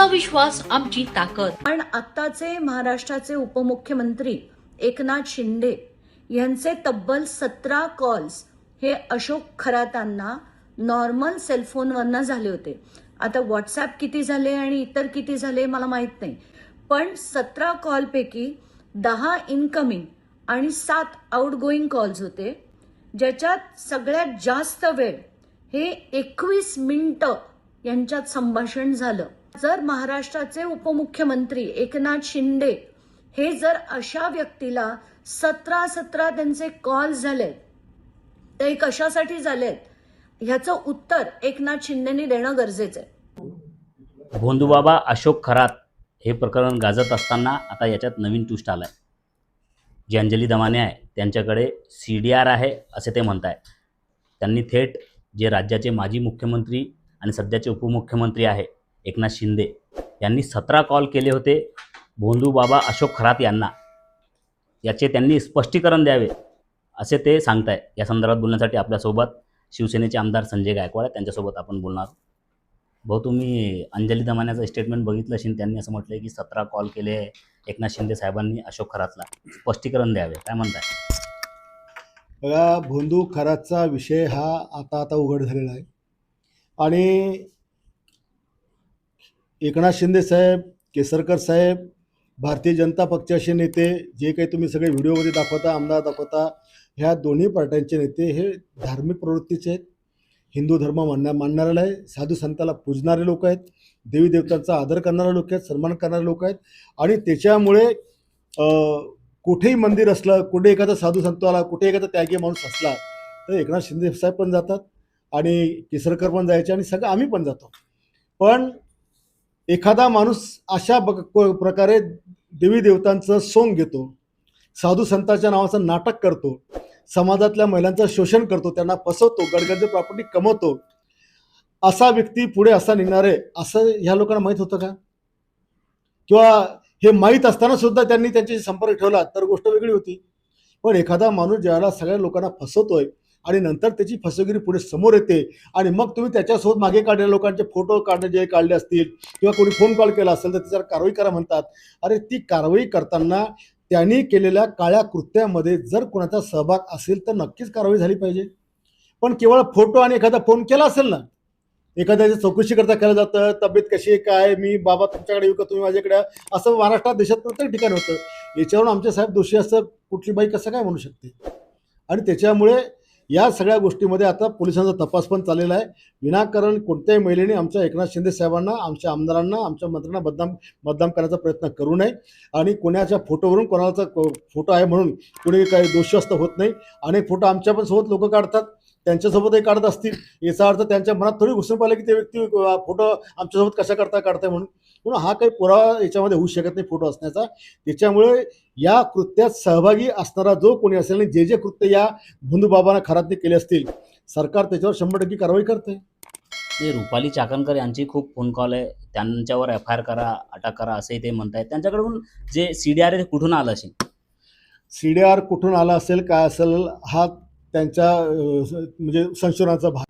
आमचा विश्वास आमची ताकद. पण आत्ताचे महाराष्ट्राचे उपमुख्यमंत्री एकनाथ शिंदे यांचे तब्बल 17 कॉल्स हे अशोक खरातांना नॉर्मल सेलफोनवरनं झाले होते. आता व्हॉट्सॲप किती झाले आणि इतर किती झाले मला माहीत नाही, पण 17 कॉलपैकी 10 इनकमिंग आणि 7 आउटगोईंग कॉल्स होते, ज्याच्यात सगळ्यात जास्त वेळ हे 21 मिनिटं यांच्यात संभाषण झालं. जर महाराष्ट्राचे उपमुख्यमंत्री एकनाथ शिंदे हे जर अशा व्यक्तीला 17 त्यांचे कॉल झालेत, तर हे कशासाठी झालेत ह्याचं उत्तर एकनाथ शिंदेनी देणं गरजेचं आहे. भोंदूबाबा अशोक खरात हे प्रकरण गाजत असताना आता याच्यात नवीन ट्विस्ट आला आहे. जी अंजली दमाने आहे त्यांच्याकडे CDR आहे असे ते म्हणत आहे. त्यांनी थेट जे राज्याचे माजी मुख्यमंत्री आणि सध्याचे उपमुख्यमंत्री आहे एकनाथ शिंदे यांनी 17 कॉल केले होते भोंदूबाबा अशोक खरात यांना. याचे त्यांनी स्पष्टीकरण द्यावे असे ते सांगत आहे. या संदर्भात बोलण्यासाठी आपल्यासोबत शिवसेनेचे आमदार संजय गायकवाड आहे, त्यांच्यासोबत आपण बोलणार. भाऊ, तुम्ही अंजली दमान्याचं स्टेटमेंट बघितलं असेल. त्यांनी असं म्हटलं की 17 कॉल केले एकनाथ शिंदे साहेबांनी अशोक खरातला, स्पष्टीकरण द्यावे, काय म्हणताय? बघा, भोंदू खरातचा विषय हा आता उघड झालेला आहे आणि एकनाथ शिंदे साहेब, केसरकर साहेब, भारतीय जनता पक्षाचे नेते जे काही तुम्ही सगळे व्हिडिओमध्ये दाखवता, आमदार दाखवता, ह्या दोन्ही पार्ट्यांचे नेते हे धार्मिक प्रवृत्तीचे आहेत, हिंदू धर्म मानणारे आहे, साधू संताला पूजणारे लोक आहेत, देवी देवतांचा आदर करणारे लोक आहेत, सन्मान करणारे लोक आहेत. आणि त्याच्यामुळे कुठेही मंदिर असलं, कुठे एखादा साधू संताला, कुठे एखादा त्यागी माणूस असला तर एकनाथ शिंदे साहेब पण जातात आणि केसरकर पण जायचे आणि सगळं आम्ही पण जातो. पण एखादा माणूस अशा प्रकारे देवी देवतांचं सोंग घेतो, साधू संतांच्या नावाचं नाटक करतो, समाजातल्या महिलांचं शोषण करतो, त्यांना फसवतो, गडगडचे प्रॉपर्टी कमवतो, असा व्यक्ती पुढे असा निघणार आहे असं ह्या लोकांना माहीत होतं का? किंवा हे माहीत असताना सुद्धा त्यांनी त्यांच्याशी संपर्क ठेवला तर गोष्ट वेगळी होती. पण एखादा माणूस ज्यावेळेला सगळ्या लोकांना फसवतोय आणि नंतर त्याची फसवेगिरी पुढे समोर येते आणि मग तुम्ही त्याच्यासोबत मागे काढलेल्या लोकांचे फोटो जे काढले असतील किंवा कोणी फोन कॉल केला असेल तर त्याच्यावर कारवाई करा म्हणतात. अरे, ती कारवाई करताना त्यांनी केलेल्या काळ्या कृत्यामध्ये जर कोणाचा सहभाग असेल तर नक्कीच कारवाई झाली पाहिजे. पण केवळ फोटो आणि एखादा फोन केला असेल ना, एखाद्याची चौकशी करता केलं जातं, तब्येत कशी आहे, काय, मी बाबा तुमच्याकडे येऊ का, तुम्ही माझ्याकडे, असं महाराष्ट्रात देशात प्रत्येक ठिकाणी होतं. याच्यावरून आमचे साहेब दोषी असं कुठली बाई कसं काय म्हणू शकते? आणि त्याच्यामुळे या सगळ्या गोष्टीमध्ये आता पोलिसांचा तपास पण चाललेला आहे. विनाकारण कोणत्याही महिलेने आमच्या एकनाथ शिंदे साहेबांना, आमच्या आमदारांना, आमच्या मंत्र्यांना बदनाम करण्याचा प्रयत्न करू नये. आणि कोणाच्या फोटोवरून कोणाचा फोटो आहे म्हणून कोणी काही दोषी होत नाही. अनेक फोटो आमच्या पण सोबत लोक काढतात, त्यांच्यासोबतही काढत असतील. याचा अर्थ त्यांच्या मनात थोडी घुसून पाहिलं की ते व्यक्ती फोटो आमच्यासोबत कशा काढताय म्हणून हा काही पुरावा याच्यामध्ये होऊ शकत नाही फोटो असण्याचा. त्याच्यामुळे या कृत्यात सहभागी असणारा जो कोणी असेल आणि जे कृत्य या भोंदूबाबांना खरातने केले असतील, सरकार त्याच्यावर 100% कारवाई करते. ते रुपाली चाकणकर यांची खूप फोन कॉल आहे, त्यांच्यावर FIR करा, अटक करा असंही ते म्हणतायत. त्यांच्याकडून जे CDR आहे ते कुठून आलं असेल? CDR कुठून आला असेल, काय असेल, हा त्यांच्या म्हणजे संशोधनाचा भाग.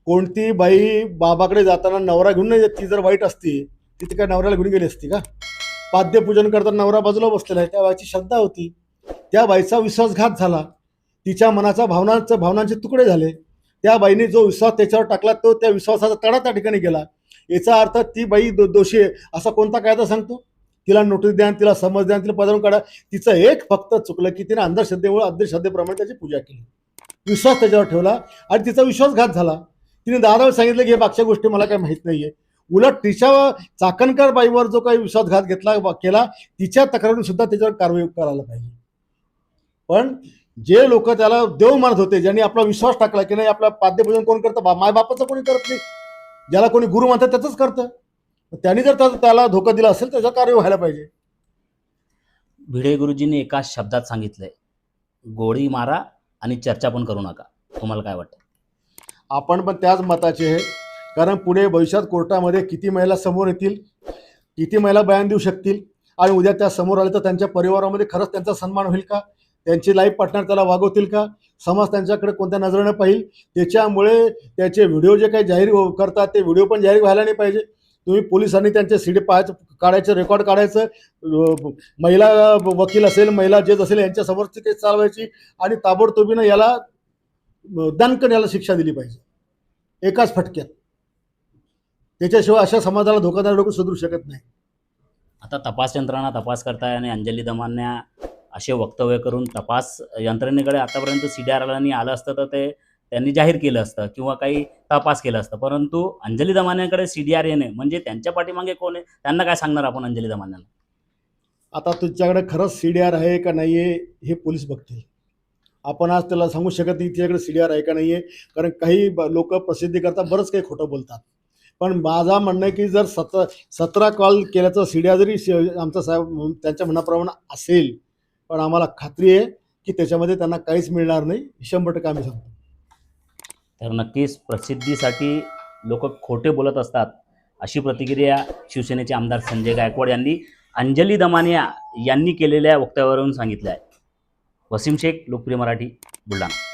कोणती बाई बाबाकडे जाताना नवरा घेऊन नाही, ती जर वाईट असती ती काय नवऱ्याला घेऊन गेली असती का? पाद्यपूजन करताना नवरा बाजूला बसलेला आहे, त्या बाईची श्रद्धा होती, त्या बाईचा विश्वासघात झाला, तिच्या मनाचा भावनांचे तुकडे झाले, त्या बाईने जो विश्वास त्याच्यावर टाकला तो त्या विश्वासाचा तडा त्या ठिकाणी गेला. याचा अर्थ ती बाई दोषी आहे असा कोणता कायदा सांगतो? तिला नोटीस द्या, तिला समज द्या, तिला पदावरून काढा. तिचं एक फक्त चुकलं की तिने अंधश्रद्धेमुळे अंधश्रद्धेप्रमाणे त्याची पूजा केली, विश्वास त्याच्यावर ठेवला आणि तिचा विश्वासघात झाला. तिने 10 वेळा सांगितलं की हे मागच्या गोष्टी मला काही माहीत नाहीये. उलट तिच्या चाकणकर बाईवर जो काही विश्वासघात केला तिच्या तक्रारीने सुद्धा त्याच्यावर कारवाई करायला पाहिजे. पण जे लोक त्याला देव मानत होते, ज्यांनी आपला विश्वास टाकला की नाही आपला पाद्यपूजन कोण करतं, मायबापाचं कोणी करत नाही, ज्याला कोणी गुरु म्हणतात त्याचंच करतं, त्यांनी जर त्याला धोका दिला असेल त्याचा कारवाई व्हायला पाहिजे. भिडे गुरुजींनी एका शब्दात सांगितलंय, गोळी मारा आणि चर्चा पण करू नका. तुम्हाला काय वाटतं? आपण पण त्याच मताचे आहे. कारण पुढे भविष्यात कोर्टामध्ये किती महिला समोर येतील, किती महिला बयान देऊ शकतील आणि उद्या त्या समोर आले तर त्यांच्या परिवारामध्ये खरंच त्यांचा सन्मान होईल का? त्यांची लाईफ पार्टनर त्याला वागवतील का? समाज त्यांच्याकडे कोणत्या नजरेनं पाहिल? त्याच्यामुळे त्याचे व्हिडिओ जे काही जाहीर करतात ते व्हिडिओ पण जाहीर व्हायला नाही पाहिजे. तुम्ही पोलिसांनी त्यांचे सीडी काढायचं, रेकॉर्ड काढायचं, महिला वकील असेल, महिला जज असेल यांच्यासमोरची केस चालवायची आणि ताबडतोबीनं याला दणकन याला शिक्षा दिली पाहिजे एकाच फटक्यात. त्याच्याशिवाय अशा समाजाला धोकादायक लोक सुधरू शकत नाही. आता तपास यंत्रणा तपास करताय आणि अंजली दमान्या असे वक्तव्य करून तपास यंत्रणेकडे आतापर्यंत CDR आलं असतं तर ते त्यांनी जाहीर केलं असतं किंवा काही तपास केला असतं. परंतु अंजली दमान्यांकडे CDR येणे म्हणजे त्यांच्या पाठीमागे कोण आहे, त्यांना काय सांगणार आपण अंजली दमान्यांना? आता तुझ्याकडे खरंच CDR आहे का नाही आहे हे पोलीस बघतील. आपण आज त्याला सांगू शकत नाही तिच्याकडे CDR आहे का नाही आहे, कारण काही लोक प्रसिद्धी करता बरंच काही खोटं बोलतात. पण माझा म्हणणं आहे की जर 17 कॉल केल्याचं CDR जरी आमचा साहेब त्यांच्या म्हणण्याप्रमाणे असेल, पण आम्हाला खात्री आहे की त्याच्यामध्ये त्यांना काहीच मिळणार नाही, 100% आम्ही सांगतो. तर नक्कीच प्रसिद्धीसाठी लोक खोटे बोलत असतात, अशी प्रतिक्रिया शिवसेनेचे आमदार संजय गायकवाड यांनी अंजली दमानिया यांनी केलेल्या वक्तव्यावरून सांगितलं आहे. वसीम शेख, लोकप्रिय मराठी, बुलढाणा.